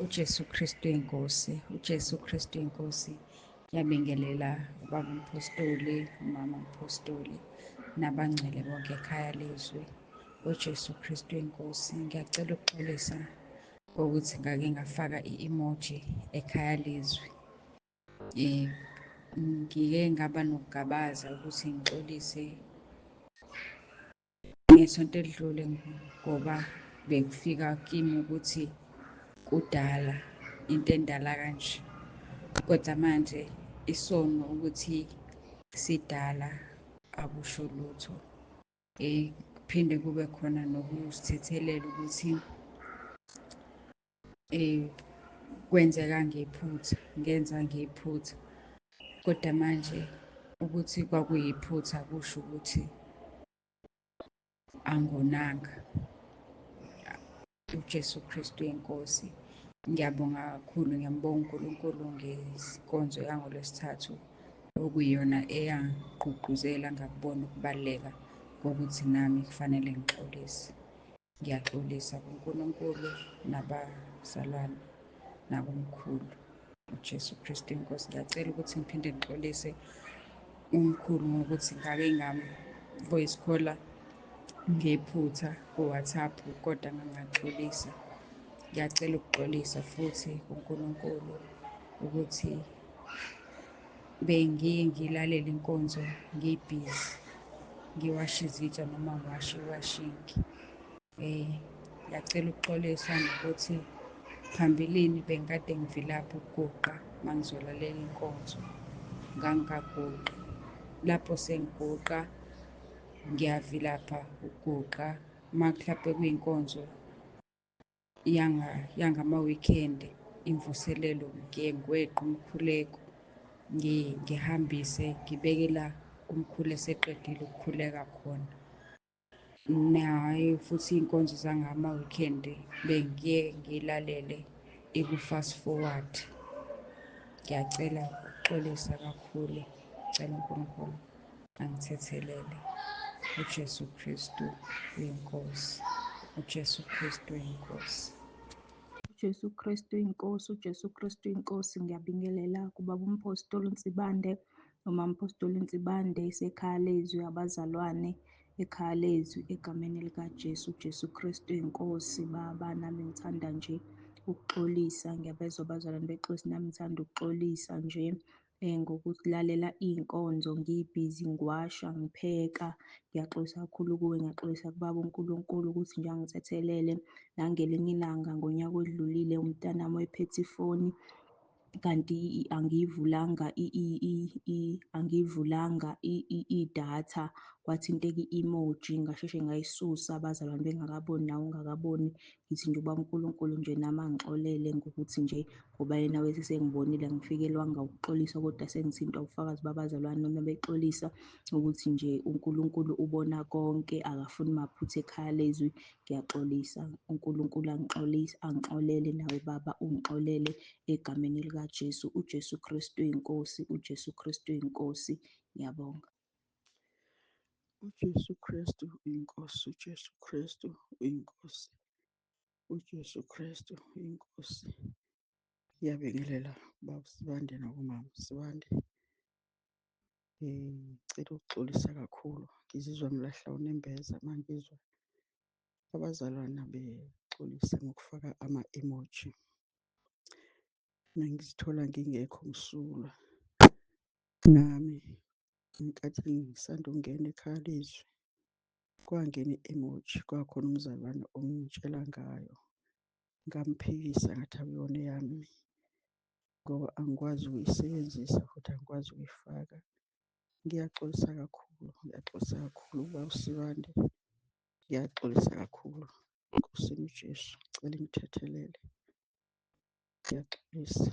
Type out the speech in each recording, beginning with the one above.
uJesu Kristu inkosi, uJesu Kristu inkosi. Ngiyabingelela ubaba umpostoli, umama umpostoli, nabangcwele bonke ekhaya lezwi. uJesu Kristu inkosi. Ngiyacela ukuxolisa ukuthi ngake ngafaka i-emoji ekhaya lezwi. Ngike ngaba nokugabaza ukuthi ngixolise ngesonto elidlule ngoba bekufika kimi ukuthi kudala into endala kanje, kodwa manje isono ukuthi sidala akusho lutho. Kuphinde kube khona nokuzithethelela ukuthi kwenzeka ngephutha, ngenza ngephutha, kodwa manje ukuthi kwakuyiphutha kusho ukuthi angonanga. uJesu Kristu inkosi. Ngiyabonga kakhulu, ngiyambonga uNkulunkulu ngenkonzo yangoLwesithathu, okuyiyona eyangigqugquzela ngakubona ukubaluleka kokuthi nami kufanele ngixolise. Ngiyaxolisa kuNkulunkulu nabazalwane nakumkhulu uJesu Kristu inkosi. Ngiyacela ukuthi ngiphinde ngixolise umkhulu ngokuthi ngake voice caller ngephutha ku-WhatsApp, kodwa ngangaxolisa. Ngiyacela ukuxolisa futhi kuNkulunkulu ukuthi bengiye ngilalele inkonzo ngibhizi, ngiwasha izitsha noma ngiwasha iwashingi. Ngiyacela ukuxolisa nokuthi phambilini bengikade ngivilapha ukuguqa uma ngizolalela inkonzo, ngangingaguqi. Lapho sengiguqa ngiyavilapha ukuguqa. Mhlawumbe kuyinkonzo yangama-weekend, imvuselelo, ngiye ngiweqe umkhuleko, ngihambise, ngibeke la umkhulu eseqedile ukukhuleka khona. Naye futhi iy'nkonzo zangama-weekend bengiye ngilalele iku-fast forward. Ngiyacela ukuxolisa kakhulu, ngicela uNkulunkulu angithethelele. uJesu Kristu uyinkosi, uJesu Kristu uyinkosi. uJesu Kristu inkosi, uJesu Kristu inkosi. Ngiyabingelela kubaba umpostoli uNsibande, umama umpostoli uNsibande, isekhaya lezwi, abazalwane ekhaya lezwi, egameni likaJesu. uJesu Kristu inkosi. Baba, nami ngithanda nje ukuxolisa, ngiyabezwa abazalwane bexolisa, nami ngithanda ukuxolisa nje ngokulalela iy'nkonzo ngibhizi, ngiwasha, ngipheka. Ngiyaxolisa kakhulu kuwe, ngiyaxolisa kubaba uNkulunkulu ukuthi nje angithethelele. Nangelinye ilanga ngonyaka odlulile umntanami wayephethe ifoni, kanti angiyivulanga idatha, kwathinteka i-emoji, ngasheshe ngayisusa abazalwane bengakaboni nawe ungakaboni. Ngithi nje ubaba uNkulunkulu nje nami angixolele ngokuthi nje ngoba yena wayesengibonile angifikelwanga ukuxolisa, kodwa sengithintwa ubufakazi babazalwane noma bexolisa ukuthi nje uNkulunkulu ubona konke, akafuni maphutha ekhaya lezwi. Ngiyaxolisa, uNkulunkulu angixolele, nawe baba ungixolele egameni likaJesu. uJesu Kristu inkosi, uJesu Kristu inkosi. Ngiyabonga. uJesu Kristu inkosi, uJesu Kristu inkosi, uJesu Kristu inkosi. Ngiyabingelela baba Sibande nakumama Sibande. Ngicela ukuxolisa kakhulu, ngizizwa ngilahla unembeza uma ngizwa abazalwana bexolisa ngokufaka ama-emoji. Ngizithola ngingekho msulwa. Nami ngenkathi ngisanda ukungena ekhaya lezwi, kwangena i-emoji, kwakhona umzalwane ongitshela ngayo, ngamphikisa ngathi akuyona eyami ngoba angikwazi ukuyisebenzisa futhi angikwazi ukuyifaka. Ngiyaxolisa kakhulu, ngiyaxolisa kakhulu ubaba uSibande, ngiyaxolisa kakhulu. Nkosini uJesu, ngicela ngithethelele. Ngiyaxolisa.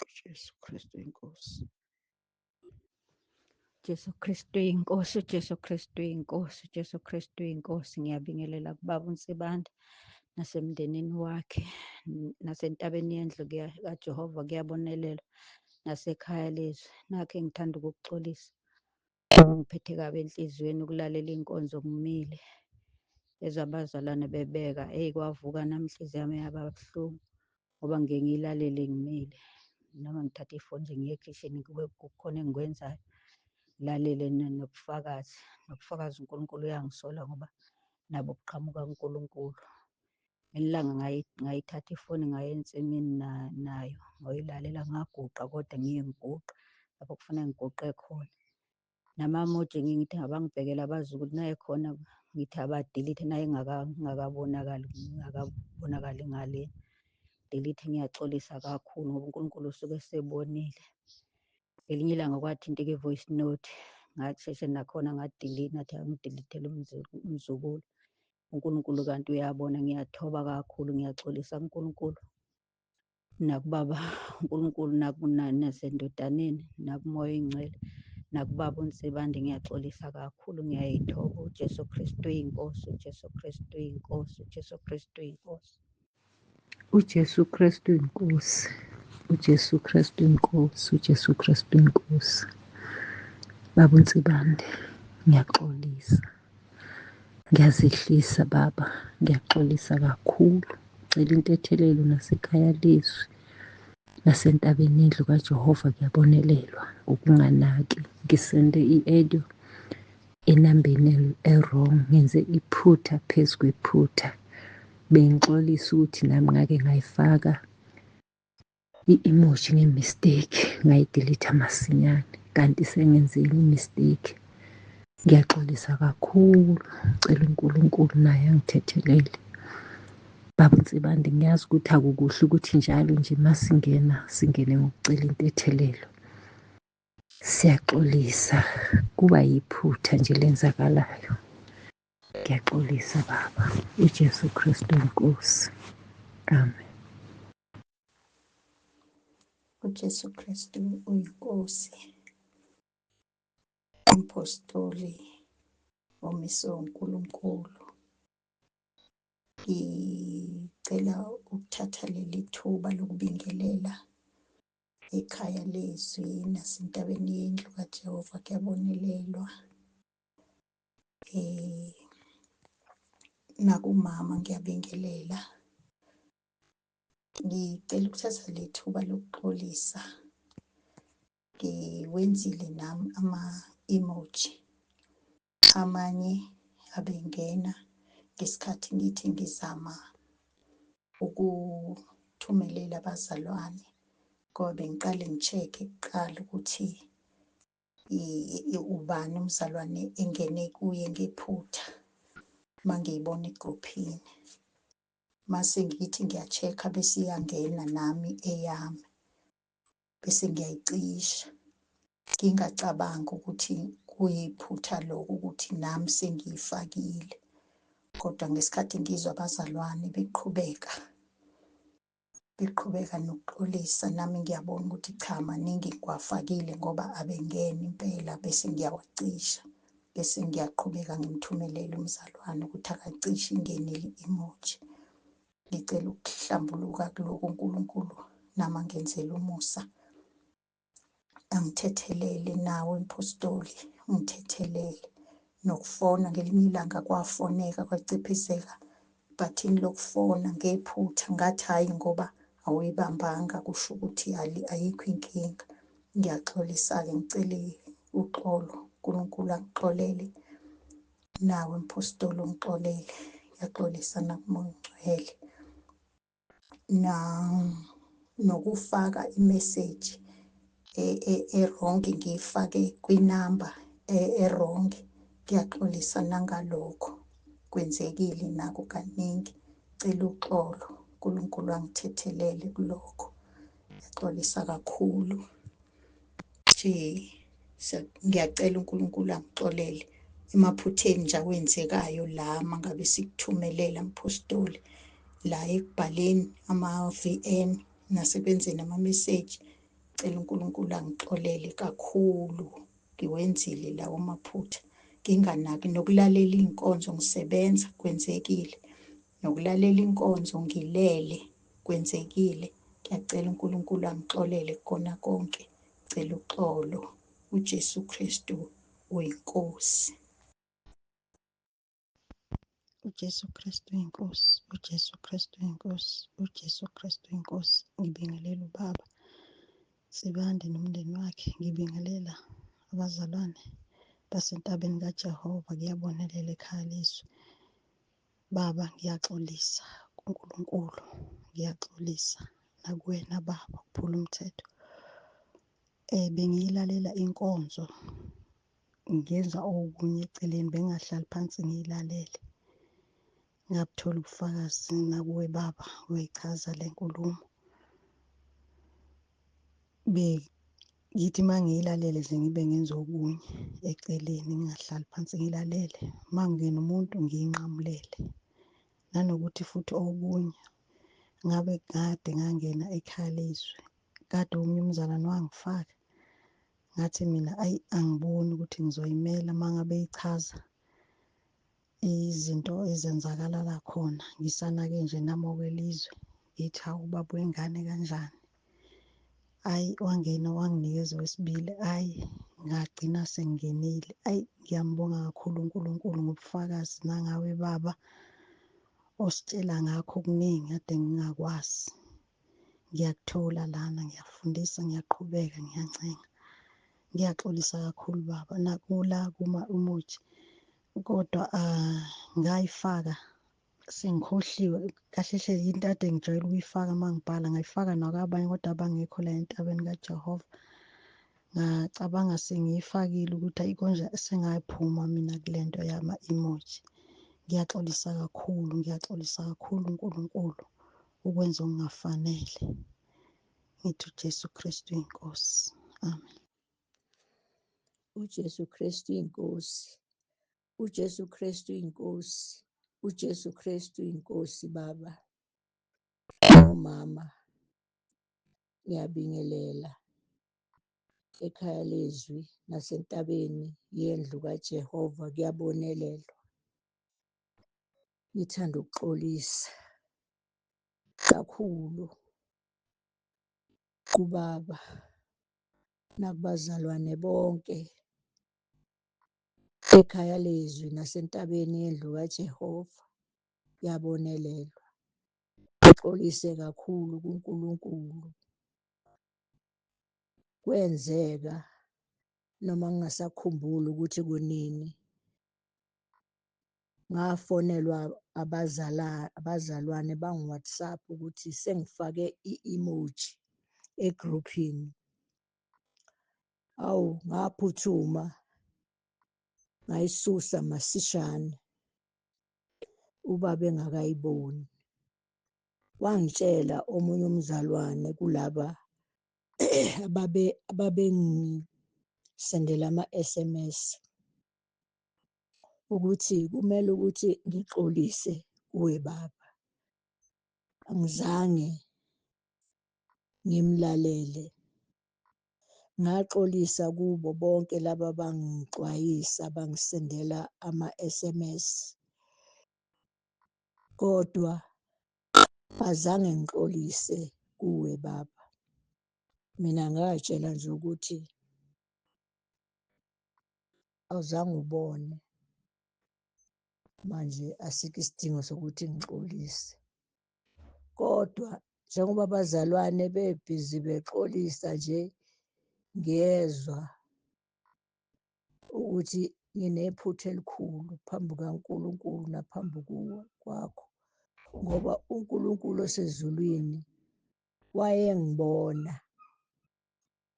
uJesu Kristu inkosi. Jesu Kristu inkosi, uJesu Kristu inkosi, uJesu Kristu inkosi. Ngiyabingelela kubaba uNsibande nasemndenini wakhe, nasentabeni yendlu kaJehova kuyabonelelwa, nasekhaya lezwi. Nakhe ngithanda ukukuxolisa, ngiphethe kabi enhliziyweni ukulalela inkonzo ngimile, ezabazalwane bebeka, kwavuka nami inhliziyo yami yaba buhlungu. ngoba ngike ngilalele ngimile, noma ngithathe ifoni nje ngiye ekhishini kube kukhona engikwenzayo, ngilalele nobufakazi. Nobufakazi uNkulunkulu uyangisola ngoba nabo buqhamuka kuNkulunkulu. Ngelinye ilanga ngayithatha ifoni ngaya ensimini nayo ngayilalela ngaguqa, kodwa ngiye ngiguqa lapho kufanele ngiguqe khona. Nama-emoji ngithi abangibhekela bazi ukuthi naye khona, ngithi abadilithe naye ngingakabonakali ngale. Delete ngiyaxolisa kakhulu ngoba uNkulunkulu usuke esebonile. Ngelinye ilanga kwathintika i-voice note, ngasheshe nakhona ngadelete, ngathi angidilithele umzukulu. uNkulunkulu kanti uyabona, ngiyathoba kakhulu, ngiyaxolisa kuNkulunkulu nakubaba uNkulunkulu nasendodaneni nakumoya oyingcwele nakubaba uNsibande, ngiyaxolisa kakhulu, ngiyayithoba. uJesu Kristu uyinkosi, uJesu Kristu uyinkosi, uJesu Kristu uyinkosi. uJesu Kristu inkosi, uJesu Kristu inkosi, uJesu Kristu inkosi. Baba uNsibande, ngiyaxolisa, ngiyazehlisa baba, ngiyaxolisa kakhulu. Ngicela intethelelo nasekhaya lezwi nasentabeni yendlu kaJehova kuyabonelelwa ukunganaki. Ngisende i-audio enambeni e-wrong, ngenze iphutha phezu kwephutha. Bengixolisa ukuthi nami ngake ngayifaka i-emoji nge-mistake, ngayidilitha masinyane, kanti sengenzile i-mistake. Ngiyaxolisa kakhulu, ngicela uNkulunkulu naye angithethelele. Baba uNsibande, ngiyazi ukuthi akukuhle ukuthi njalo nje masingena singene ngokucela intethelelo. Siyaxolisa, kuba yiphutha nje lenzakalayo. Ngiyaxolisa baba, uJesu Kristu inkosi. Amen. uJesu Kristu uyinkosi, umpostoli omiswe uNkulunkulu. Ngicela ukuthatha leli thuba lokubingelela ekhaya lezwi nasentabeni yendlu kaJehova kuyabonelelwa. Nakumama ngiyabingelela. Ngicela ukuthatha le thuba lokuxolisa. Ngiwenzile nami ama-emoji, amanye abengena ngesikhathi ngithi ngizama ukuthumelela abazalwane, ngoba bengiqale ngi-check-e kuqala ukuthi ubani umzalwane engene kuye ngephutha mangiyibona egruphini. Mase ngithi ngiya-check-a bese iyangena nami eyami, bese ngiyayicisha. Ngingacabangi ukuthi kuyiphutha lokho ukuthi nami sengiyifakile. Kodwa ngesikhathi ngizwa abazalwane beqhubeka nokuxolisa, nami ngiyabona ukuthi cha, maningi ngiwafakile ngoba abengena impela, bese ngiyawacisha. Bese ngiyaqhubeka ngimthumelele umzalwane ukuthi akacishe ingenile i-emoji. Ngicela ukuhlambuluka kuloko uNkulunkulu nami angenzele umusa. Angithethelele nawe mpostoli, ungithethelele. Nokufona ngelinye ilanga kwafoneka kwaciphizeka ibhathini lokufona ngephutha, ngathi hhayi ngoba awuyibambanga kusho ukuthi ayikho inkinga. Ngiyaxolisa-ke, ngicele uxolo, uNkulunkulu angixolele, nawe mpostoli ungixolele. Ngiyaxolisa nakumoya oyingcwele. Nokufaka imeseji e-wrong, ngiyifake kwinamba e-wrong. Ngiyaxolisa nangalokho, kwenzekile nako kaningi. Ngicela uxolo, uNkulunkulu angithethelele kulokho. Ngiyaxolisa kakhulu nje, ngiyacela uNkulunkulu angixolele emaphutheni nje awenzekayo la mangabe sikuthumelela mpostoli, la ekubhaleni ama-VN nasekwenzeni ama-message. Ngicela uNkulunkulu angixolele kakhulu, ngiwenzile lawo maphutha nginganaki. Nokulalela iy'nkonzo ngisebenza kwenzekile, nokulalela inkonzo ngilele kwenzekile. Ngiyacela uNkulunkulu angixolele kukona konke. Ngicela uxolo. uJesu Kristu uyinkosi. uJesu Kristu inkosi, uJesu Kristu inkosi, uJesu Kristu inkosi. Ngibingelela ubaba Sibande nomndeni wakhe, ngibingelela abazalwane basentabeni kaJehova, kuyabonelela ekhaya lizwe. Baba, ngiyaxolisa kuNkulunkulu, ngiyaxolisa nakuwena Baba ukuphula umthetho. Bengiyilalela inkonzo, ngenza okunye eceleni, bengahlali phansi ngiyilalele. Ngabuthola ubufakazi nakuwe Baba, uyayichaza le nkulumo. Ngithi uma ngiyilalele nje ngibe ngenza okunye eceleni, ngingahlali phansi ngilalele. Uma kungena umuntu ngiyinqamulele. Nanokuthi futhi okunye, ngabe kade ngangena ekhaya lizwe, kade omunye umzalwane wangifaka. Ngathi mina angiboni ukuthi ngizoyimela uma ngabe ichaza izinto ezenzakala la khona. Ngisanake nje nami okwelizwe, ngithi hawu baba wengane kanjani. Wangena wanginikeza okwesibili, ngagcina sengingenile. Ngiyambonga kakhulu uNkulunkulu ngobufakazi nangawe Baba ositshela ngakho okuningi kade ngingakwazi. Ngiyakuthola lana, ngiyafundisa, ngiyaqhubeka, ngiyancenga. Ngiyaxolisa kakhulu Baba nakula umuthi, kodwa ngayifaka sengikhohliwe. Kahle hle into kade ngijwayele ukuyifaka uma ngibhala, ngayifaka nakwabanye kodwa abangekho la entabeni kaJehova. Ngacabanga sengiyifakile ukuthi ayi konje sengaphuma mina kule nto yama-emoji. Ngiyaxolisa kakhulu, ngiyaxolisa kakhulu uNkulunkulu ukwenza okungafanele. Ngithi uJesu Kristu inkosi. Amen. uJesu Kristu inkosi, uJesu Kristu inkosi, uJesu Kristu inkosi. Baba nomama, ngiyabingelela ekhaya lezwi nasentabeni yendlu kaJehova, kuyabonelelwa. Ngithanda ukuxolisa kakhulu kubaba nakubazalwane bonke ekhaya lezwi nasentabeni yendlu kaJehova, kuyabonelelwa. Ngixolise kakhulu kuNkulunkulu. Kwenzeka noma ngingasakhumbuli ukuthi kunini, ngafonelwa abazalwane bangu-WhatsApp ukuthi sengifake i-emoji egruphini. Awu, ngaphuthuma ngayisusa masishane ubaba engakayiboni. Wangitshela omunye umzalwane kulaba ababengisendela ama-SMS ukuthi kumele ukuthi ngixolise kuwe baba. Angizange ngimlalele. Ngaxolisa kubo bonke laba bangixwayisa bangisendela ama-SMS, kodwa azange ngixolise kuwe baba. Mina ngatshela nje ukuthi awuzange ubone, manje asikho isidingo sokuthi ngixolise. Kodwa njengoba abazalwane bebhizi bexolisa nje, ngiyezwa ukuthi nginephutha elikhulu phambi kukaNkulunkulu naphambi kwakho, ngoba uNkulunkulu osezulwini wayengibona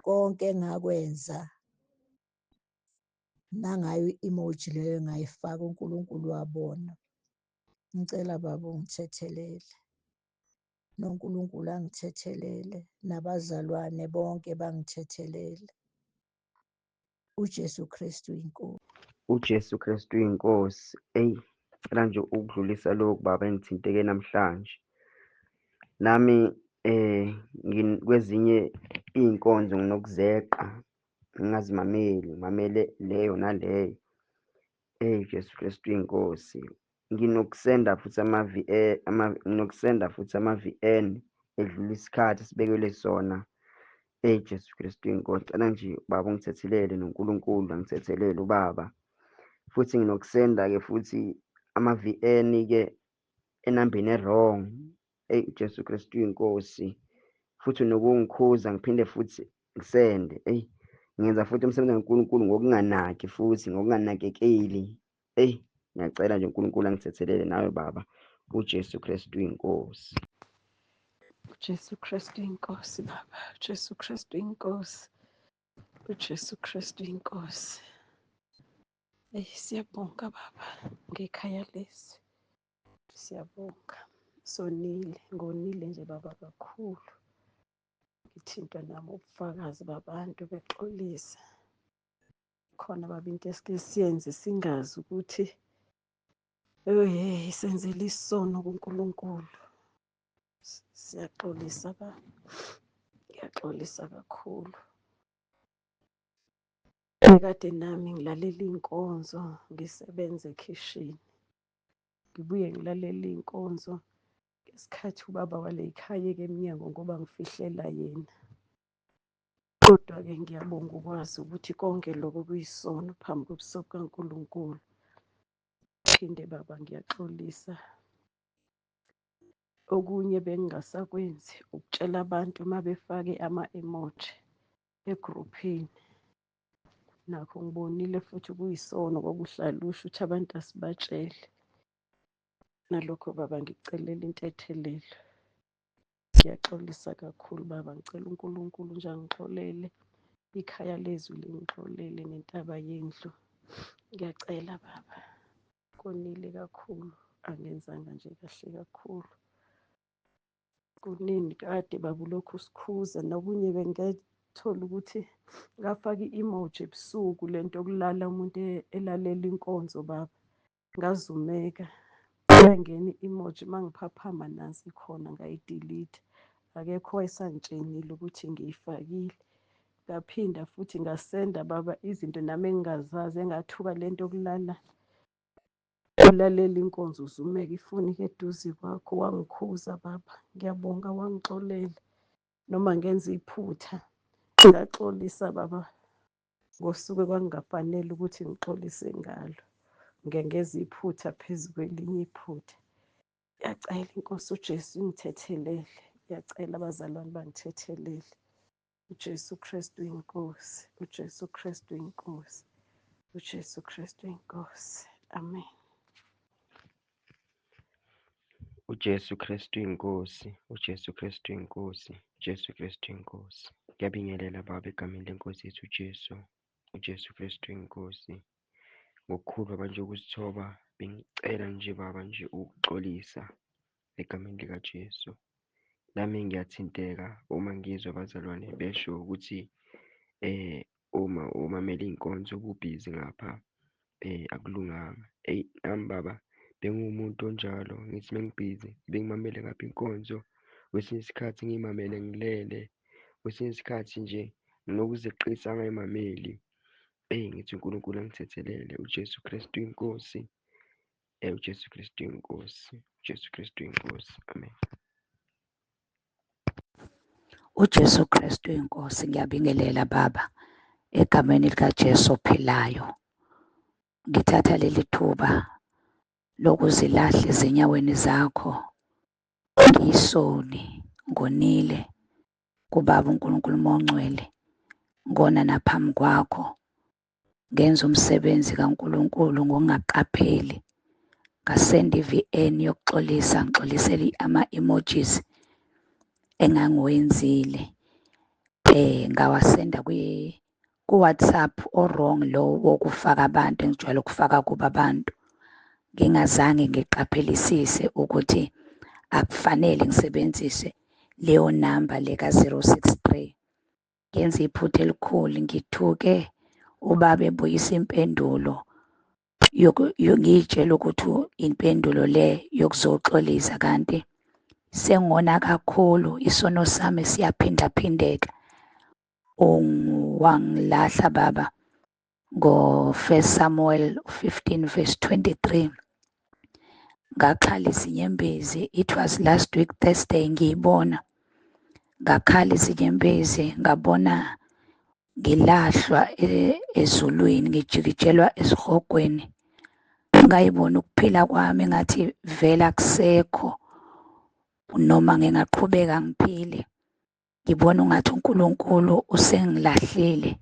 konke engakwenza. Nangayo i-emoji leyo engayifaka, uNkulunkulu wabona. Ngicela baba ungithethelele, noNkulunkulu angithethelele, nabazalwane bonke bangithethelele. uJesu Kristu inkosi. uJesu Kristu inkosi. Ngicela nje ukudlulisa lokhu baba engithinteke namhlanje. Nami kwezinye iy'nkonzo nginokuzeqa, ngingazimameli, ngimamele leyo naleyo. Jesu Kristu inkosi. Nginokusenda futhi nginokusenda futhi ama-VN edlula isikhathi esibekelwe sona. Jesu Kristu inkosi. Ngicela nje baba ungithethelele, noNkulunkulu angithethelele ubaba. Futhi nginokusenda-ke futhi ama-VN-ke enambeni e-wrong. Eyi Jesu Kristu inkosi, futhi nokungikhuza ngiphinde futhi ngisende. Eyi ngenza futhi umsebenzi kaNkulunkulu ngokunganaki futhi ngokunganakekeli. Eyi ngiyacela nje uNkulunkulu angithethelele nawe baba, uJesu Kristu inkosi. uJesu Kristu inkosi baba, uJesu Kristu inkosi, uJesu Kristu inkosi. Siyabonga baba ngekhaya lesi, siyabonga. Ngonile nje baba kakhulu. Ngithintwa nami ubufakazi babantu bexolisa. Khona baba into esike siyenze singazi ukuthi senzele isono kuNkulunkulu. Siyaxolisa baba, ngiyaxolisa kakhulu. Bekade nami ngilalela iy'nkonzo, ngisebenza ekhishini, ngibuye ngilalela iy'nkonzo ngesikhathi ubaba wale yikhaya-ke emnyango ngoba ngifihlela yena. Kodwa-ke ngiyabonga ukwazi ukuthi konke lokho kuyisono phambi kobuso bukaNkulunkulu. Phinde baba ngiyaxolisa. Okunye bengingasakwenzi ukutshela abantu uma befake ama-emoji egruphini. Nakho ngibonile futhi kuyisono kwakuhlala usho ukuthi abantu asibatshele. Nalokho baba ngikucelela intethelelo. Ngiyaxolisa kakhulu baba, ngicela uNkulunkulu nje angixolele, ikhaya lezwi lingixolele nentaba yendlu. Ngiyacela baba, konile kakhulu, angenzanga nje kahle kakhulu. Kunini kade baba ulokhu usikhuza, nokunye bengathola ukuthi ngafaka i-emoji ebusuku, lento yokulala umuntu elalela inkonzo baba, ngazumeka. Yangena i-emoji uma ngiphaphama nansi khona ngayidilitha. Akekho owayesangitshenile ukuthi ngiyifakile. Ngaphinda futhi ngasenda baba izinto nami engingazazi, engathuka lento yokulala ulalela inkonzo uzumeka ifoni-ke eduze kwakho. Wangikhuza baba, ngiyabonga, wangixolela. Noma ngenza iphutha ngaxolisa baba ngosuku kwangingafanele ukuthi ngixolise ngalo, ngengeza iphutha phezu kwelinye iphutha. Ngiyacela inkosi uJesu ingithethelele, ngiyacela abazalwane bangithethelele. uJesu Kristu inkosi, uJesu Kristu inkosi, uJesu Kristu inkosi. Amen. uJesu Kristu inkosi, uJesu Kristu inkosi, uJesu Kristu inkosi. Ngiyabingelela baba egameni lenkosi yethu uJesu, uJesu Kristu inkosi. Ngokukhulu baba nje ukuzithoba, bengicela nje baba nje ukuxolisa egameni likaJesu. Nami ngiyathinteka uma ngizwa abazalwane besho ukuthi uma umamela iy'nkonzo ubhizi ngapha akulunganga. Eyi nami baba bengumuntu onjalo, ngithi mengibhizi bengimamele ngapha inkonzo. Kwesinye isikhathi ngiyimamele ngilele, kwesinye isikhathi nje nginokuzeqisa angayimameli. Ngithi uNkulunkulu angithethelele, uJesu Kristu inkosi, uJesu Kristu inkosi, uJesu Kristu inkosi. Amen. uJesu Kristu inkosi, ngiyabingelela baba egameni likaJesu ophilayo. Ngithatha leli thuba lokuzilahla ezinyaweni zakho, ngiyisoni, ngonile kubaba uNkulunkulu mongcwele, ngona naphambi kwakho, ngenza umsebenzi kaNkulunkulu ngokungaqapheli, ngasenda i-VN yokuxolisa, ngixolisele ama-emojis engangiwenzile. Ngawasenda ku-WhatsApp o-wrong lo wokufaka abantu engijwayele ukufaka kuba abantu, ngingazange ngiqaphelisise ukuthi akufanele ngisebenzise leyo namba leka 063. Ngenza iphutha elikhulu, ngithuke ubaba ebuyisa impendulo ngiyitshela ukuthi impendulo le yokuzoxolisa, kanti sengona kakhulu, isono sami siyaphindaphindeka. Wangilahla baba ngo-1 Samuel 15:23. Ngakhala izinyembezi, it was last week Thursday ngiyibona. Ngakhala izinyembezi, ngabona ngilahlwa ezulwini, ngijikijelwa esihogweni. ngayibona ukuphila kwami ngathi vele akusekho, noma ngingaqhubeka ngiphile ngibona ungathi uNkulunkulu usengilahlile.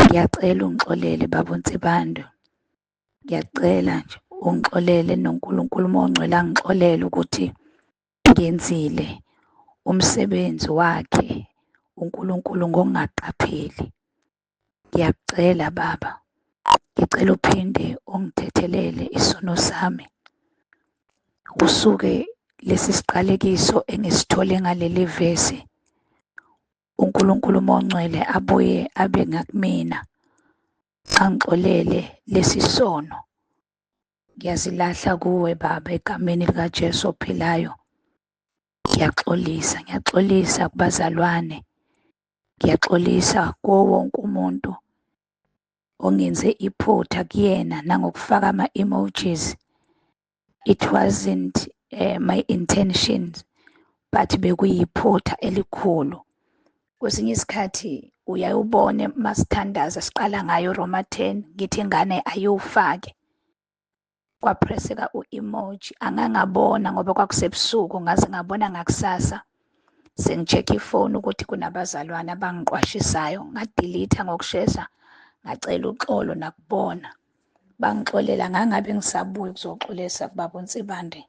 Ngiyacela ungixolele Baba uNsibando, ngiyacela nje ungixolele noNkulunkulu Moya oNgcwele angixolele ukuthi ngenzile umsebenzi wakhe uNkulunkulu ngokungaqapheli. Ngiyakucela Baba, ngicela uphinde ungithethelele isono sami kusuke lesi siqalekiso engisithole ngaleli vesi. uNkulunkulu Moya oNgcwele abuye abe ngakumina angixolele lesi sono. Ngiyazilahla kuwe Baba egameni likaJesu ophilayo. Ngiyaxolisa kubazalwane, ngiyaxolisa kuwo wonke umuntu ongenze iphutha kuyena nangokufaka ama-emojis. It wasn't my intentions, but bekuyiphutha elikhulu. Kwesinye isikhathi uyaye ubone masithandaza siqala ngayo Roma 10 ngithi ingane ayowufake, kwapresseka u-emoji. Angangabona ngoba kwakusebusuku, ngaze ngabona ngakusasa sengi-check ifoni ukuthi kunabazalwane abangiqwashisayo, ngadelete ngokushesha, ngacela uxolo nakubona. Bangixolela ngangabe ngisabuya ukuzoxolisa kubaba uNsibande.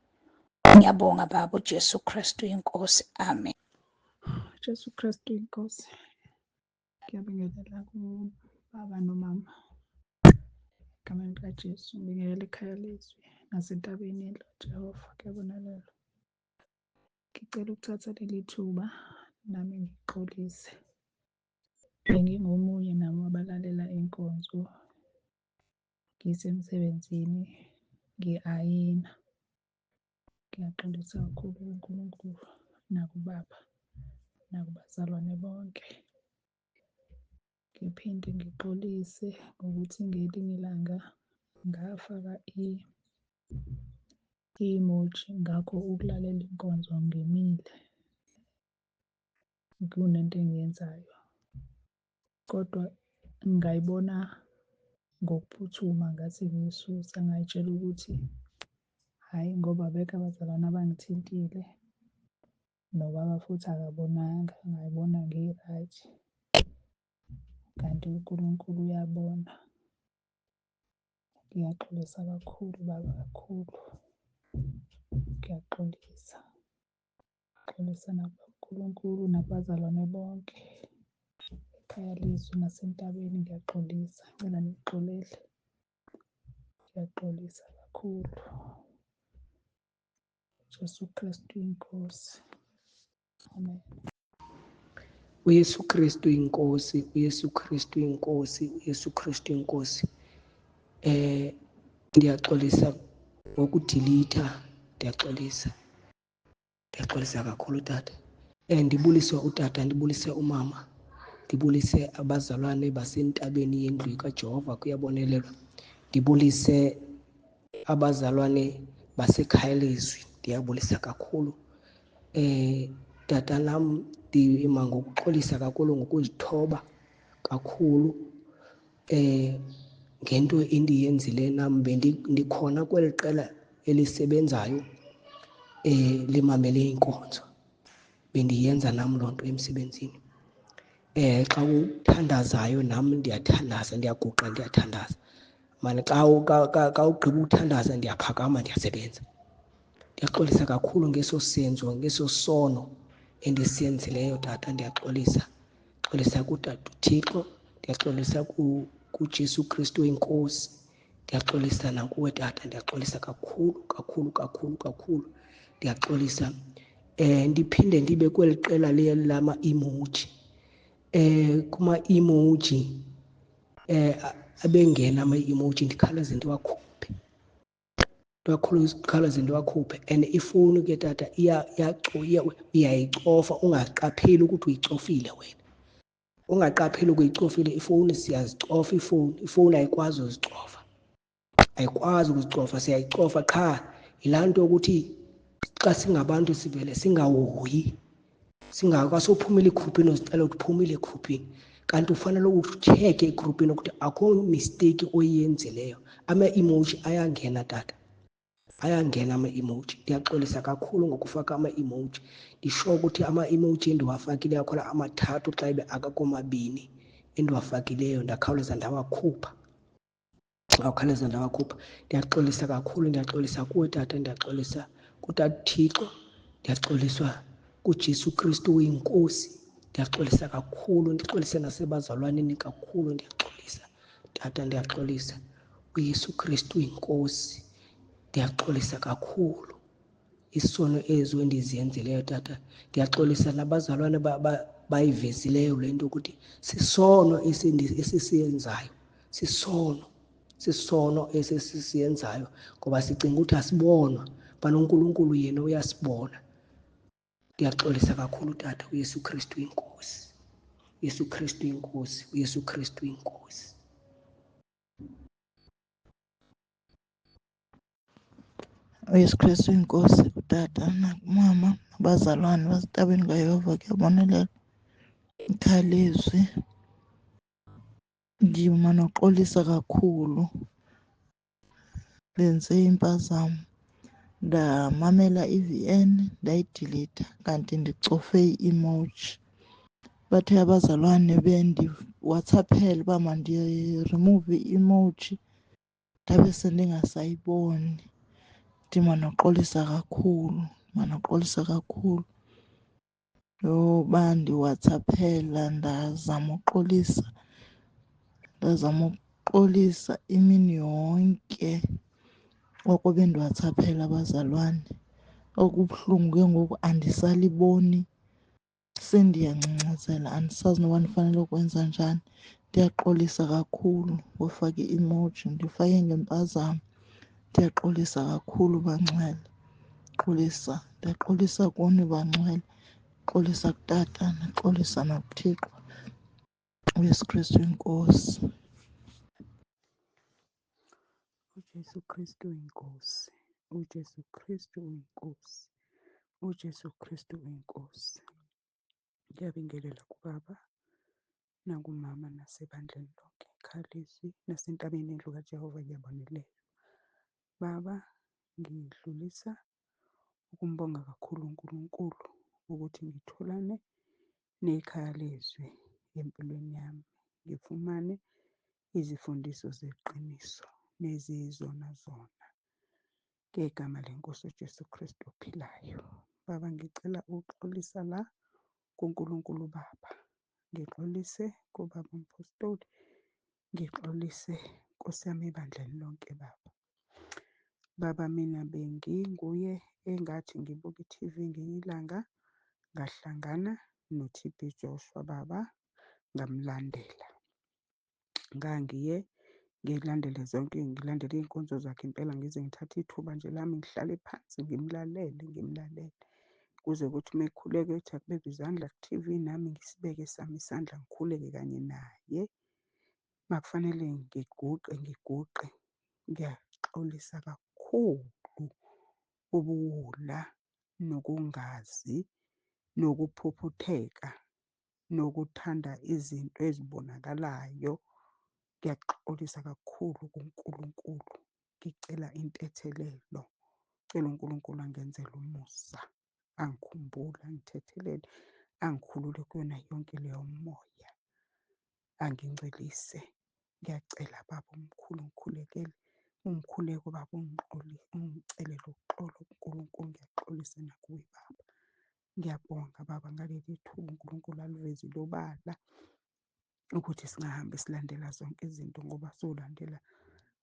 Ngiyabonga Baba uJesu Kristu inkosi. Amen. Jesu Kristu inkosi. Ngiyabingelela kubaba nomama. Egameni likaJesu ngibingelela ikhaya lezwi nasentabeni yendlu kaJehova. Kuyabonakala. Ngicela ukuthatha leli thuba nami ngixolise. Bengingomunye nami wabalalela inkonzo. Ngisemsebenzini, ngi-ayina. Ngiyaxolisa kakhulu kuNkulunkulu nakubaba nakubazalwane bonke. Ngiphinde ngixolise ngokuthi ngelinye ilanga ngafaka i-emoji, ngakho ukulalela inkonzo ngemile. Kunento engiyenzayo, kodwa ngayibona ngokuphuthuma ngathi ngiyisusa, ngayitshela ukuthi hhayi, ngoba abekho abazalwane abangithintile nobaba futhi akabonanga, ngayibona ngi-right. Kanti uNkulunkulu uyabona. Ngiyaxolisa kakhulu baba, kakhulu. Ngiyaxolisa. Ngixolisa nakuNkulunkulu nakubazalwane bonke ekhaya lezwi nasentabeni. Ngiyaxolisa, ngicela ningixolele. Ngiyaxolisa kakhulu. Jesu Kristu inkosi. Amen. uYesu Kristu inkosi, uYesu Kristu inkosi, uYesu Kristu inkosi. Ndiyaxolisa ngokudilitha, ndiyaxolisa kakhulu tata. Ndibulise utata, ndibulise umama, ndibulise abazalwane basentabeni yendlu kaJehova kuyabonelelwa. Ndibulise abazalwane basekhaya lezwi, ndiyabulisa kakhulu. Tata nam ndima ngokuxolisa kakhulu, ngokuzithoba kakhulu ngento endiyenzile nam. Ndikhona kweli qela elisebenzayo limamele inkonzo, bendiyenza nam loo nto emsebenzini. Xa uthandazayo nam ndiyathandaza, ndiyaguqa ndiyathandaza. Mani xa ugqiba ukuthandaza ndiyaphakama ndiyasebenza. Ndiyaxolisa kakhulu ngeso senzo, ngeso sono endisiyenzileyo tata. Ndiyaxolisa kutata uThixo, ndiyaxolisa kuJesu Kristu inkosi, ndiyaxolisa nakuwe tata. Ndiyaxolisa kakhulu. Ndiyaxolisa. Ndiphinde ndibe kweli qela lama-emoji. Kuma-emoji abengena ama-emoji ndikhalaze ndiwakhuphe. And ifowuni ke tata uyayicofa ungaqapheli ukuthi uyicofile wena. Ungaqapheli ukuyicofile ifowuni. Siyazicofa ifowuni ayikwazi uzicofa. Siyayicofa qha yilaa nto yokuthi xa singabantu sivele singahoyi, singakasophumile ekhuphini uzicela ukuthi phumile ekhuphini. kanti ufanele ucheck egroupini ukuthi akho mistake oyenzileyo. Ama-emoji ayangena tata, ayangena ama-emoji. Ndiyaxolisa kakhulu ngokufaka ama-emoji. Ndisho ukuthi ama-emoji endiwafakileyo akhona amathathu xa ibe akakho mabini endiwafakileyo ndakhawuleza ndawakhupha. Ndiyaxolisa kakhulu, ndiyaxolisa kuwe tata, ndiyaxolisa kuTata Thixo, ndiyaxoliswa kuJesu Kristu oyinkosi. Ndiyaxolisa kakhulu, ndixolise nasebazalwaneni kakhulu, ndiyaxolisa tata, ndiyaxolisa uYesu Kristu oyinkosi. Ndiyaxolisa kakhulu isono ezo endizenzileyo tata. Ndiyaxolisa nabazalwane bayivezileyo le nto ukuthi sisono esisiyenzayo, sisono esisiyenzayo ngoba sicinga ukuthi asibonwa, bana uNkulunkulu yena uyasibona. Ndiyaxolisa kakhulu tata, uYesu Kristu inkosi, uYesu Kristu inkosi, uYesu Kristu inkosi. uYesu Kristu inkosi, kutata nakumama, abazalwane basetabeni kaYehova, kuyabonelela ikhalizwi. Ngima noxolisa kakhulu, lenze impazamo ndamamela i-VN ndayidilitha kanti ndicofe i-emoji. Bathe abazalwane bendiwhatsappela uba mandirimuve i-emoji ndabe sendingasayiboni. Ndimanoxolisa kakhulu yoba ndiwhatsappela ndazama uxolisa imini yonke oko bendiwhatsappela abazalwane. Okubuhlungu ke ngoku andisaliboni, sendiyangcangcazela, andisazi noba ndifanele ukwenza njani. Ndiyaxolisa kakhulu ngofaka i-emoji, ndifake ngempazamo. Ndiyaxolisa kakhulu Bangcwele, ndiyaxolisa kuni Bangcwele, xolisa kutata, naxolisa nakuThixo. uYesu Kristu inkosi. uJesu Kristu inkosi, uJesu Kristu inkosi, uJesu Kristu inkosi. Ngiyabingelela kuBaba nakumama nasebandleni lonke ikhalizwi nasentabeni endlu kaJehova kuyabonelela. Baba, ngidlulisa ukumbonga kakhulu uNkulunkulu ukuthi ngitholane nekhaya lezwi empilweni yami, ngifumane izifundiso zeqiniso neziyizona zona ngegama lenkosi uJesu Kristu ophilayo. Baba, ngicela ukuxolisa la kuNkulunkulu Baba, ngixolise kuBaba uMphostoli, ngixolise Nkosi yami ebandleni lonke Baba. Baba, mina benginguye engathi ngibuka i-TV ngelinye ilanga ngahlangana no-TB Joshua Baba, ngamlandela. Ngangiye ngilandele iy'nkonzo zakhe impela, ngize ngithathe ithuba nje lami ngihlale phansi ngimlalele kuze kuthi uma ekhuleka ethi akubeke izandla ku-TV, nami ngisibeke sami isandla ngikhuleke kanye naye. Makufanele ngiguqe. Ngiyaxolisa kakhulu ubuwula nokungazi nokuphuphutheka nokuthanda izinto ezibonakalayo. Ngiyaxolisa kakhulu kuNkulunkulu, ngicela intethelelo. Cela uNkulunkulu angenzele umusa, angikhumbule, angithethelele, angikhulule kuyona yonke leyo moya, angingcelise. Ngiyacela Baba omkhulu, ngikhulekele, ungikhuleke Baba, ungicelele uxolo kuNkulunkulu. Ngiyaxolisa nakuwe Baba. Ngiyabonga Baba ngaleli thuba uNkulunkulu alivezile obala ukuthi singahambe silandela zonke izinto ngoba solandela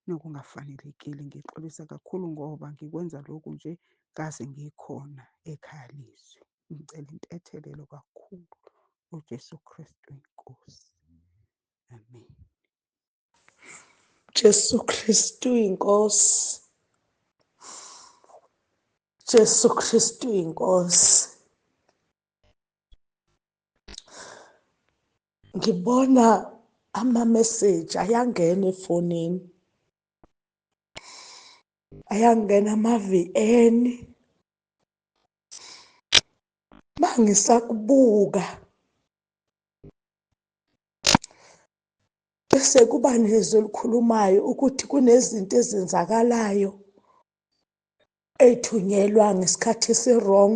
nokungafanelekile. Ngixolisa kakhulu ngoba ngikwenza lokhu nje ngaze ngikhona ekhaya lizwi. Ngicela intethelelo kakhulu uJesu Kristu inkosi. Amen. Jesu Kristu inkosi, Jesu Kristu inkosi. Ngibona ama-message ayangena efonini, ayangena ama-VN. Mangisakubuka bese kuba nezwi elikhulumayo ukuthi kunezinto ezenzakalayo ey'thunyelwa ngesikhathi esi-wrong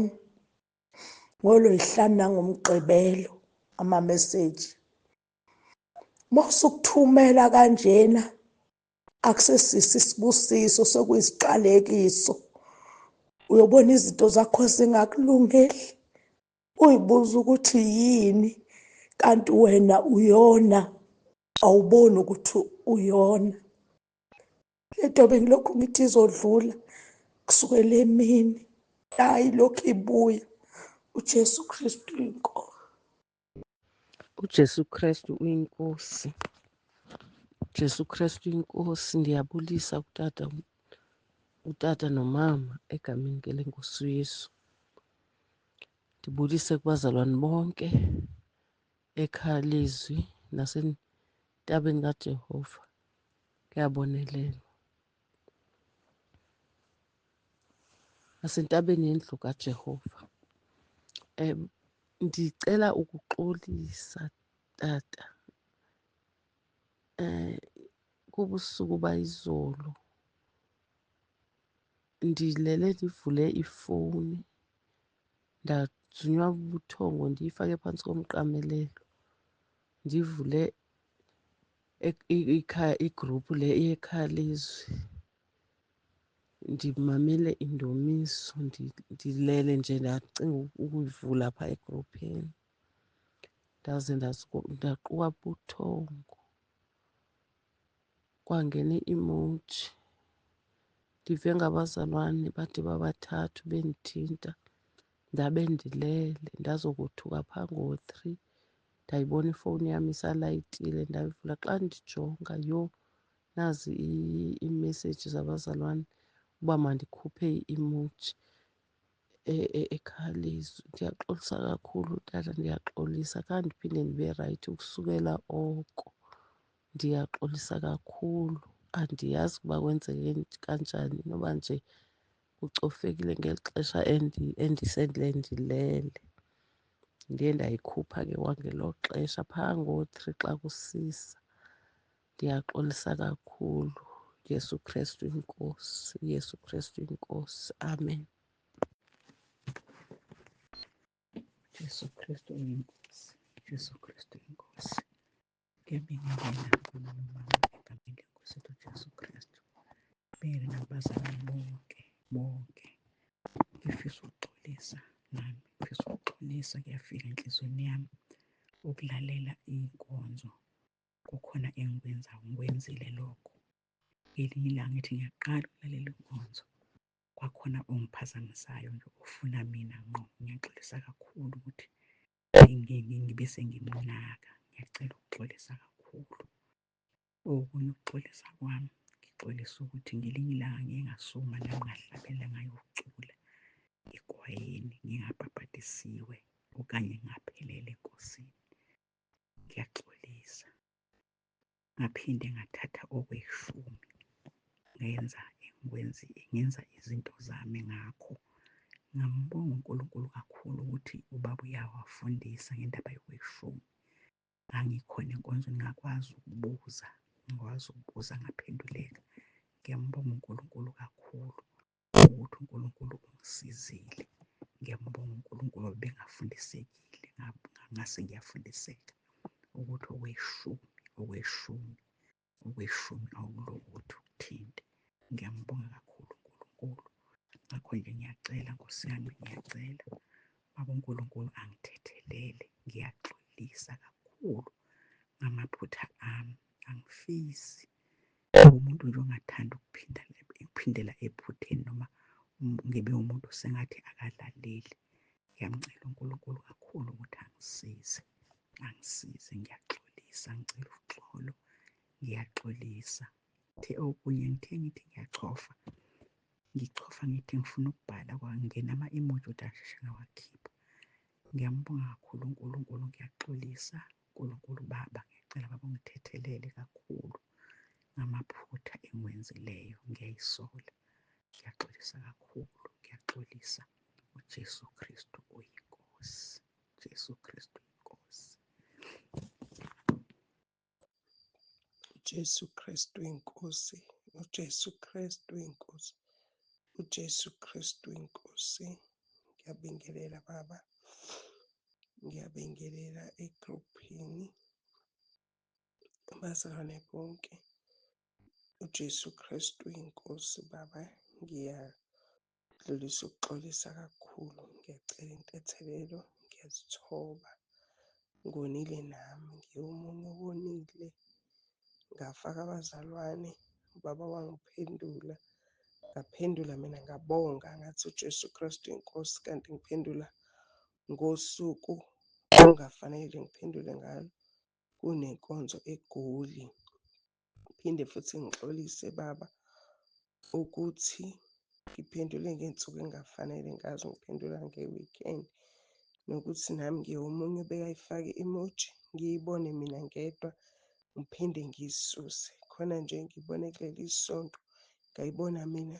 ngoLwey'hlanu nangoMgqibelo amameseji. Mawusukuthumela kanjena akusesiso isibusiso sekuyisiqalekiso. Uyobona izinto zakho zingakulungeli, uy'buza ukuthi yini, kanti wena uyona, awuboni ukuthi uyona. Le nto bengilokhu ngithi izodlula kusukela emini, hhayi lokhu ibuya. uJesu Kristu uyinkosi. uJesu Kristu uyinkosi. uJesu Kristu uyinkosi. Ndiyabulisa utata nomama egameni lenkosi uYesu. Ndibulise kubazalwane bonke ekhaya lizwi nasentabeni kaJehova. Kuyabonelelwa. Nasentabeni yendlu kaJehova. Ndicela ukuxolisa tata. Kubusuku bayizolo ndilele ndivule ifowuni ndajunywa bubuthongo ndiyifake phantsi komqamelelo. Ndivule igruphu le yekhaya lizwi ndimamele indumiso ndilele nje ndacinga ukuyivula phaa egruphini ndaze ndaquka buthongo. Kwangena i-emoji ndive ngabazalwane bade babathathu bendithinta ndabe ndilele ndazokothuka phaa ngo-3 ndayibona ifowuni yam isalayitile ndayivula. Xa ndijonga yho, nazi iimeseji zabazalwane uba mandikhuphe i-emoji ekhaya lizwi. Ndiyaxolisa kakhulu tata, ndiyaxolisa. Khange ndiphinde ndibe rayithi ukusukela oko. Ndiyaxolisa kakhulu. Andiyazi ukuba kwenzeke kanjani, inoba nje kucofekile ngeli xesha endisele ndilele. Ndiye ndayikhupha ke kwangelo xesha phaa ngo-3 xa kusisa. Ndiyaxolisa kakhulu. Yesu Kristu inkosi. Yesu Kristu inkosi. Amen. Jesu Kristu uyinkosi. Jesu Kristu inkosi. Ngiyabingelela nomama egameni lenkosi yethu Jesu Kristu. Ngibingelela abazalwane bonke. Ngifisa ukuxolisa nami. Ngifisa ukuxolisa, kuyafika enhliziyweni yami ukulalela inkonzo. Kukhona engikwenzayo, ngikwenzile lokho. Ngelinye ilanga ngithi ngiyaqala ukulalela inkonzo, kwakhona ongiphazamisayo nje ufuna mina ngqo. Ngiyaxolisa kakhulu ukuthi ngibe sengimunaka. Ngiyacela ukuxolisa kakhulu. Okunye ukuxolisa kwami, ngixolisa ukuthi ngelinye ilanga ngike ngasukuma nami ngahlabela ngayocula ekwayeni ngingabhabhadisiwe okanye ngaphelele enkosini. Ngiyaxolisa. Ngaphinde ngathatha okweshumi ngenza izinto zami ngakho. Ngambonga uNkulunkulu kakhulu ukuthi ubaba uyawafundisa ngendaba yokweshumi. Ngangikhona enkonzweni ngakwazi ukubuza ngaphenduleka. Ngiyambonga uNkulunkulu kakhulu ukuthi uNkulunkulu ungisizile. Ngiyambonga uNkulunkulu ngoba bengafundisekile, ngase ngiyafundiseka ukuthi okweshumi awukulokhu ukuthinte. Ngiyambonga kakhulu uNkulunkulu. Ngakho nje ngiyacela Nkosi yami, ngiyacela Baba uNkulunkulu angithethelele. Ngiyaxolisa kakhulu ngamaphutha ami. Angifisi umuntu nje ongathanda ukuphindela ephutheni noma ngibe umuntu sengathi akalaleli. Ngiyamcela uNkulunkulu kakhulu ukuthi angisize. Ngiyaxolisa, ngicela uxolo. Ngiyaxolisa. Okunye ngithe ngithi ngiyachofa. Ngichofa ngithi ngifuna ukubhala kwangena ama-emoji ukuthi asheshe ngawakhipha. Ngiyambonga kakhulu uNkulunkulu. Ngiyaxolisa uNkulunkulu Baba. Ngiyacela Baba ungithethelele kakhulu ngamaphutha engiwenzileyo. Ngiyayisola. Ngiyaxolisa kakhulu. Ngiyaxolisa. uJesu Kristu uyinkosi. Jesu Kristu uyinkosi. uJesu Kristu inkosi, uJesu Kristu inkosi, uJesu Kristu inkosi. Ngiyabingelela Baba, ngiyabingelela egruphini, abazalwane bonke. uJesu Kristu inkosi Baba, ngiyadlulisa ukuxolisa kakhulu, ngiyacela intethelelo, ngiyazithoba. Ngonile nami, ngiwomunye owonile, ngafaka abazalwane, ubaba wangiphendula, ngaphendula mina ngabonga ngathi uJesu Kristu inkosi, kanti ngiphendula ngosuku okungafanele ngiphendule ngalo, kunenkonzo eGoli. Phinde futhi ngixolise Baba ukuthi ngiphendule ngey'nsuku engafanele ngazo, ngiphendula nge-weekend, nokuthi nami ngiwomunye obekayifaka i-emoji, ngiyibone mina ngedwa, ngiphinde ngiyisuse. Khona nje ngibone kuleli sonto, ngayibona mina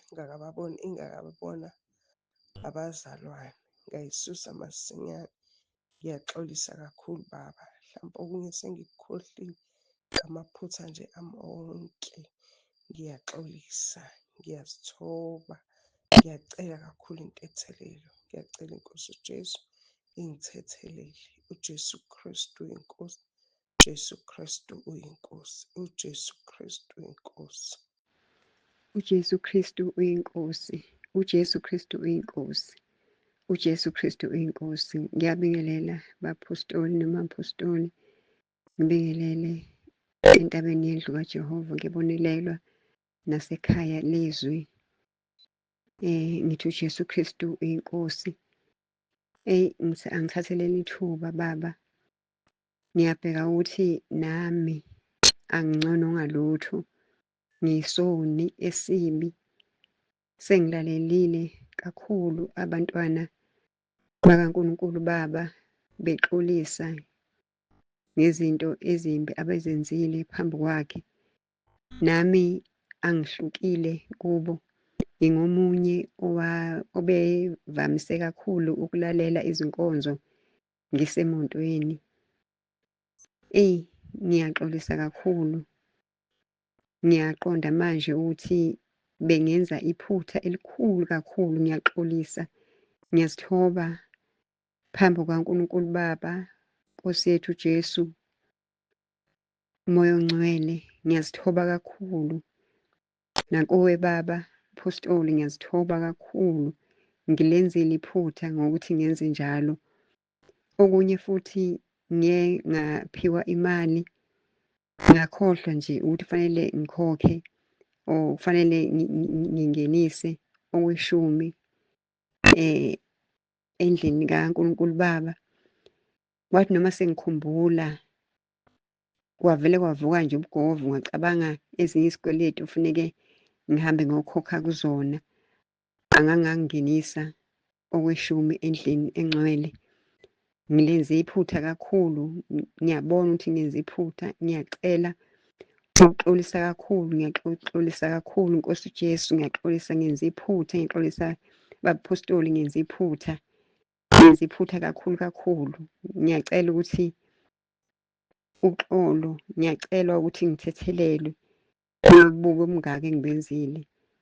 ingakababona abazalwane, ngayisusa masinyane. Ngiyaxolisa kakhulu Baba, hlampe okunye sengikukhohlile, ngamaphutha nje ami onke. Ngiyaxolisa, ngiyazithoba, ngiyacela kakhulu intethelelo, ngiyacela inkosi uJesu ingithethelele. uJesu Kristu uyinkosi, uJesu Kristu uyinkosi, uJesu Kristu uyinkosi. uJesu Kristu uyinkosi, uJesu Kristu uyinkosi, uJesu Kristu uyinkosi. Ngiyabingelela bapostoli noma-apostoli, ngibingelele entabeni yendlu kaJehova, ngibonelelwa nasekhaya lezwi. Ngithi uJesu Kristu uyinkosi. Angithatheleni ithuba Baba, ngiyabheka ukuthi nami angingcono ngalutho, ngiyisoni esibi, sengilalelile kakhulu abantwana bakaNkulunkulu Baba bexolisa ngezinto ezimbi abezenzile phambi kwakhe. Nami angihlukile kubo, ngingomunye obevamise kakhulu ukulalela izinkonzo ngisemontweni. Ngiyaxolisa kakhulu. Ngiyaqonda manje ukuthi bengenza iphutha elikhulu kakhulu. Ngiyaxolisa, ngiyazithoba phambi kukaNkulunkulu Baba, Nkosi yethu Jesu, Moya Ongcwele, ngiyazithoba kakhulu. Nakuwe Baba Apostoli, ngiyazithoba kakhulu. Ngilenzile iphutha ngokuthi ngenze njalo. Okunye futhi ngaphiwa imali, ngakhohlwa nje ukuthi kufanele ngikhokhe or kufanele ngingenise okweshumi endlini kaNkulunkulu Baba. Kwathi noma sengikhumbula, kwavele kwavuka nje ubugovu, ngacabanga ezinye izikweletu kufuneke ngihambe ngiyokhokha kuzona. Angangingenisa okweshumi endlini engcwele. Ngilenze iphutha kakhulu, ngiyabona ukuthi ngenze iphutha, ngiyacela ukuxolisa kakhulu, ngiyaxolisa kakhulu Nkosi uJesu, ngiyaxolisa ngenze iphutha, ngiyaxolisa bapostoli ngenze iphutha, ngenze iphutha kakhulu. Ngiyacela ukuthi uxolo, ngiyacela ukuthi ngithethelelwe kububi obungaka engibenzile.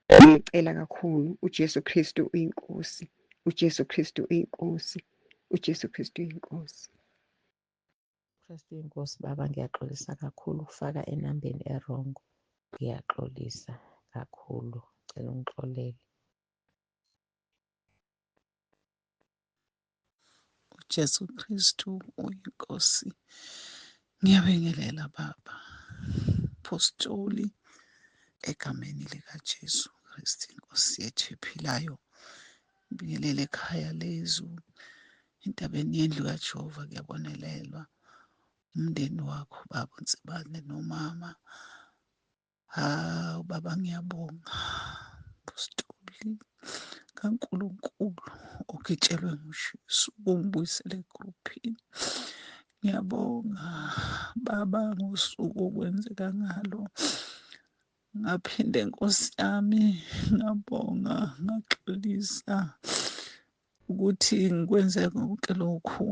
Ngiyacela kakhulu. uJesu Kristu uyinkosi, uJesu Kristu uyinkosi, uJesu Kristu uyinkosi. Kristu inkosi Baba, ngiyaxolisa kakhulu ukufaka enambeni erongo. Ngiyaxolisa kakhulu, cela ungixolele. uJesu Kristu uyinkosi. Ngiyabingelela Baba, Apostoli, egameni likaJesu Kristu inkosi yethu ephilayo. Ngibingelela ekhaya lezwi, entabeni yendlu kaJehova kuyabonelelwa. Umndeni wakho Baba uNsibane nomama. Baba ngiyabonga, Apostoli kaNkulunkulu ogitshelwe nguJesu ukungibuyisela egruphini. Ngiyabonga Baba ngosuku okwenzeka ngalo. Ngaphinde Nkosi yami ngabonga, ngaxolisa ukuthi ngikwenze konke lokhu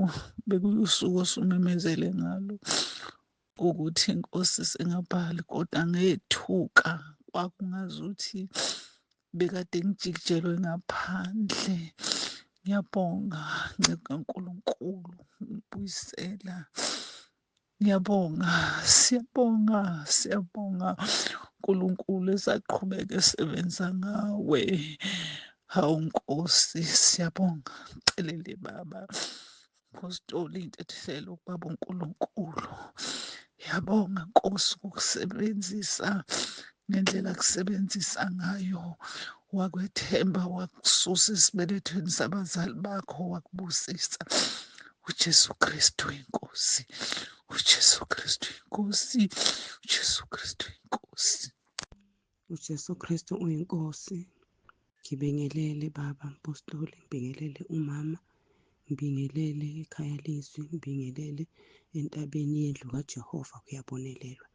bekuyusuku osumemezele ngalo. ukuthi inkosi singabhali, kodwa ngethuka kwakungazuthi bekade ngijikijelwe ngaphandle. Ngiyabonga nceba kaNkulunkulu ngibuyisela. Ngiyabonga, siyabonga uNkulunkulu esaqhubeka esebenza ngawe. Hawu Nkosi, siyabonga. Celele Baba Apostoli Intethelelo Baba uNkulunkulu. Yabonga Nkosi ukukusebenzisa ngendlela akusebenzisa ngayo. Wakwethemba, wakususa esibelethweni sabazali bakho, wakubusisa. uJesu Kristu inkosi, uJesu Kristu inkosi, uJesu Kristu inkosi. uJesu Kristu uyinkosi. Ngibingelele Baba Apostoli, ngibingelele umama, ngibingelele ekhaya lizwi, ngibingelele entabeni yendlu kaJehova kuyabonelelwa.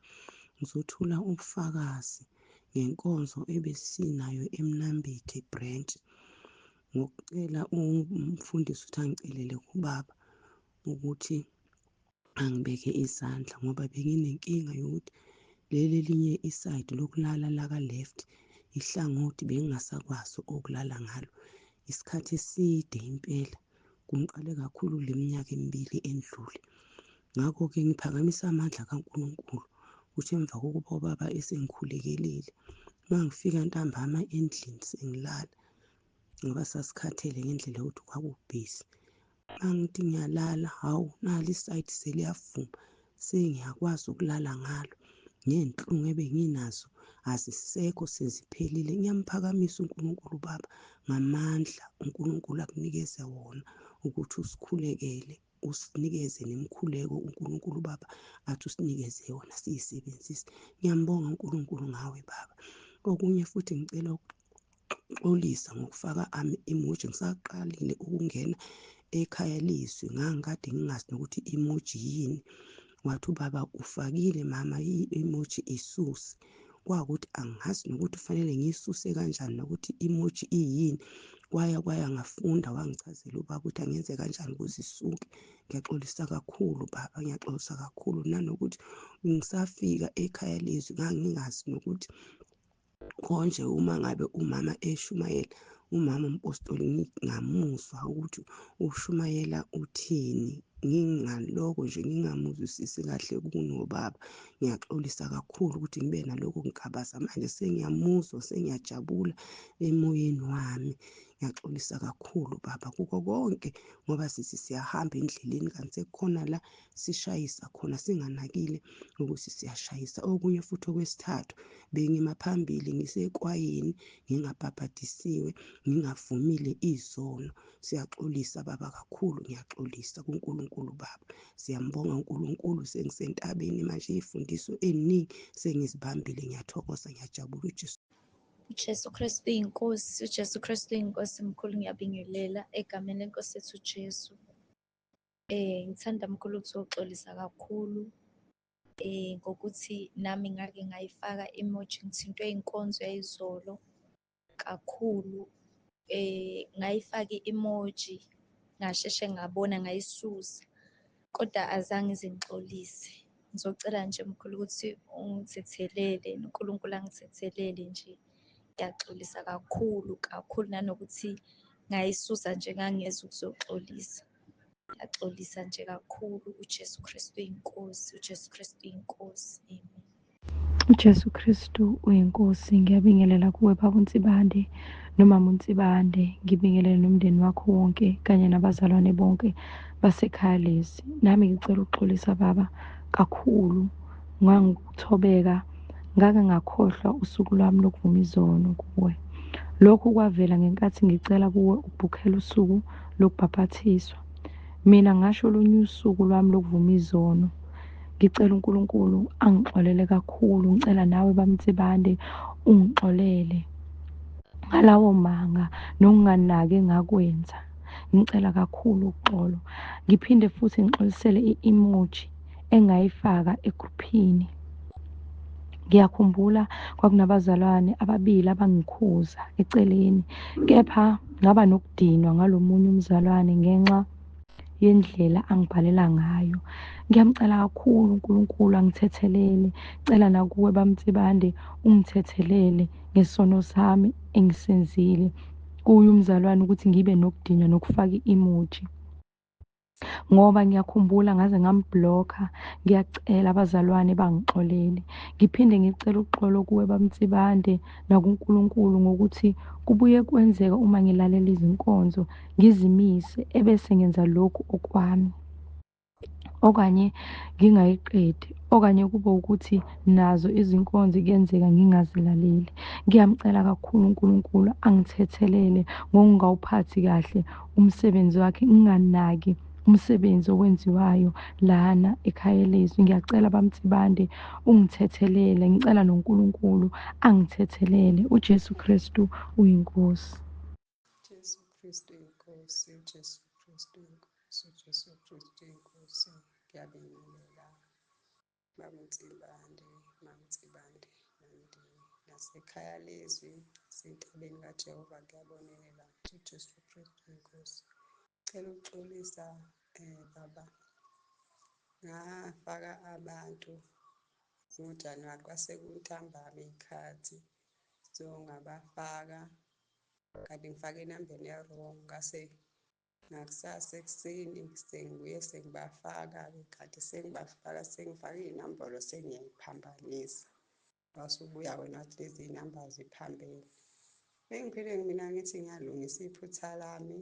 Ngizothula ubufakazi ngenkonzo ebesinayo eMnambithi branch. Ngokucela umfundisi ukuthi angicelele kubaba ukuthi angibeke izandla, ngoba benginenkinga yokuthi leli elinye iside lokulala laka left ihlangothi bengingasakwazi ukulala ngalo isikhathi eside impela. Kungiqale kakhulu le minyaka emibili endlule. Ngakho-ke ngiphakamisa amandla kaNkulunkulu ukuthi emva kokuba ubaba esengikhulekelile, uma ngifika ntambama endlini sengilala, ngoba sasikhathele ngendlela yokuthi kwakubhizi. Mangithi ngiyalala, hawu nali isayidi seliyavuma, sengiyakwazi ukulala ngalo. Ngenhlungu ebenginazo azisekho, seziphelile. Ngiyamphakamisa uNkulunkulu Baba ngamandla uNkulunkulu akunikeze wona ukuthi usikhulekele, usinikeze nemkhuleko uNkulunkulu Baba athi usinikeze yona siyisebenzise. Ngiyambonga uNkulunkulu ngawe Baba. Okunye futhi ngicela ukuxolisa ngokufaka emoji. Ngisaqalile ukungena ekhaya lizwi ngangikade ngingazi nokuthi emoji yini. Wathi ubaba ufakile mama i-emoji isuse. Kwakuthi angazi nokuthi kufanele ngiyisuse kanjani nokuthi emoji iyini. Kwaya ngafunda, wangichazela ubaba ukuthi angenze kanjani ukuze isuke. Ngiyaxolisa kakhulu Baba, ngiyaxolisa kakhulu. Nanokuthi ngisafika ekhaya lizwi ngangingazi nokuthi konje uma ngabe umama eshumayela, umama umpostoli ngingamuzwa ukuthi ushumayela uthini. Ngingaloko nje ngingamuzwisisi kahle kunobaba. Ngiyaxolisa kakhulu ukuthi ngibe naloko ngikabaza. Manje sengiyamuzwa, sengiyajabula emoyeni wami. Ngiyaxolisa kakhulu Baba kuko konke, ngoba sithi siyahamba endleleni kanti sekukhona la sishayisa khona singanakile ukuthi siyashayisa. Okunye futhi okwesithathu, bengima phambili ngisekwayeni, ngingabhabhadisiwe, ngingavumile izono. Siyaxolisa Baba kakhulu, ngiyaxolisa kuNkulunkulu Baba. Siyambonga uNkulunkulu, sengisentabeni manje izifundiso eziningi sengizibambile. Ngiyathokoza, ngiyajabula uJesu. uJesu Kristu inkosi, uJesu Kristu inkosi mkhulu, ngiyabingelela egameni lenkosi yethu uJesu. Ngithanda mkhulu ukuzoxolisa kakhulu ngokuthi nami ngake ngayifaka emoji, ngithintwe inkonzo yayizolo kakhulu. Ngayifaka i-emoji ngasheshe ngabona ngayisusa, kodwa azange ize ngixolise. Ngizocela nje mkhulu ukuthi ungithethelele, uNkulunkulu angithethelele nje. Ngiyaxolisa kakhulu nanokuthi ngayisusa nje ngangingeza ukuzoxolisa. Ngiyaxolisa nje kakhulu. uJesu Kristu inkosi, uJesu Kristu inkosi. Amen. uJesu Kristu uyinkosi. Ngiyabingelela kuwe Baba uNsibande nomama uNsibande, ngibingelele nomndeni wakho wonke kanye nabazalwane bonke basekhaya lezi. Nami ngicela ukuxolisa Baba kakhulu, ngangikuthobeka, ngake ngakhohlwa usuku lwami lokuvuma izono kuwe. Lokhu kwavela ngenkathi ngicela kuwe ukubhukhela usuku lokubhaphathiswa. Mina ngasho olunye usuku lwami lokuvuma izono. Ngicela uNkulunkulu angixolele kakhulu. Ngicela nawe Baba uNsibande ungixolele ngalawo manga nokunganaki engakwenza. Ngicela kakhulu uxolo. Ngiphinde futhi ngixolisele i-emoji engayifaka egruphini. Ngiyakhumbula kwakunabazalwane ababili abangikhuza eceleni, kepha ngaba nokudinwa ngalomunye umzalwane ngenxa yendlela angibhalela ngayo. Ngiyamcela kakhulu uNkulunkulu angithethelele, cela nakuwe baMtsibande ungithethelele ngesono sami engisenzile kuye umzalwane ukuthi ngibe nokudinwa nokufaka i-emoji. Ngoba ngiyakhumbula ngaze ngambhlokha, ngiyacela abazalwane bangixolele. Ngiphinde ngicele uxolo kuwe baMtsibande nakuNkulunkulu ngokuthi kubuye kwenzeka uma ngilalela izinkonzo ngizimise ebese ngenza lokhu okwami. Okanye ngingayiqedi, okanye kube ukuthi nazo izinkonzo kuyenzeka ngingazilaleli. Ngiyamcela kakhulu uNkulunkulu angithethelele ngokungawuphathi kahle umsebenzi wakhe, nginganaki umsebenzi owenziwayo lana ekhaya lethu. Ngiyacela baMtsibande ungithethelele, ngicela noNkulunkulu angithethelele. UJesu Kristu uyinkosi. Jesu Kristu inkosi, uJesu Kristu inkosi, uJesu Kristu inkosi. Ngiyabingelela baMtsibande, maMtsibande nasekhaya lezwi sentabeni kaJehova. Ngiyabonela uJesu Kristu inkosi. Cela ukuxolisa baba, ngafaka abantu ngoJanuwari kwasekuntambama iy'khathi, so ngabafaka kanti ngifake enambeni ya-wrong. Ngase ngakusasa ekuseni sengibuye sengibafaka-ke, kanti sengibafaka sengifake iy'nombolo sengiyayiphambanisa. Wasubuya wena wathi lezi y'namba ziphambene. Bengiphinde mina ngithi ngiyalungisa iphutha lami,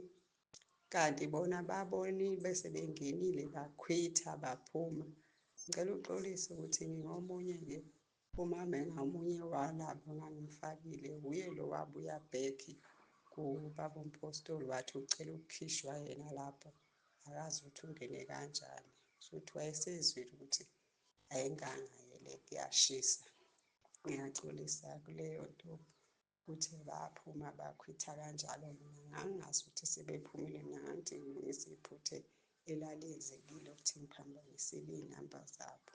kanti bona babonile bese bengenile bakhwitha baphuma. Ngicela uxolise ukuthi ngingomunye-ke umama engamunye walabo engangimfakile, uye lo wabuya back kubaba uMpostoli wathi ucela ukukhishwa yena lapho, akazi ukuthi ungene kanjani. Futhi wayesezwile ukuthi ayengangayele kuyashisa. Ngiyaxolisa kuleyo nto ukuthi baphuma bakhwitha kanjalo. Mina ngangingazi ukuthi sebephumile, mina ngangithi ngilungisa iphutha elalenzekile ukuthi ngiphambanisile iy'namba zabo.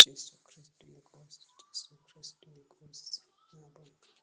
Jesu Kristu inkosi, Jesu Kristu inkosi. Ngiyabonga.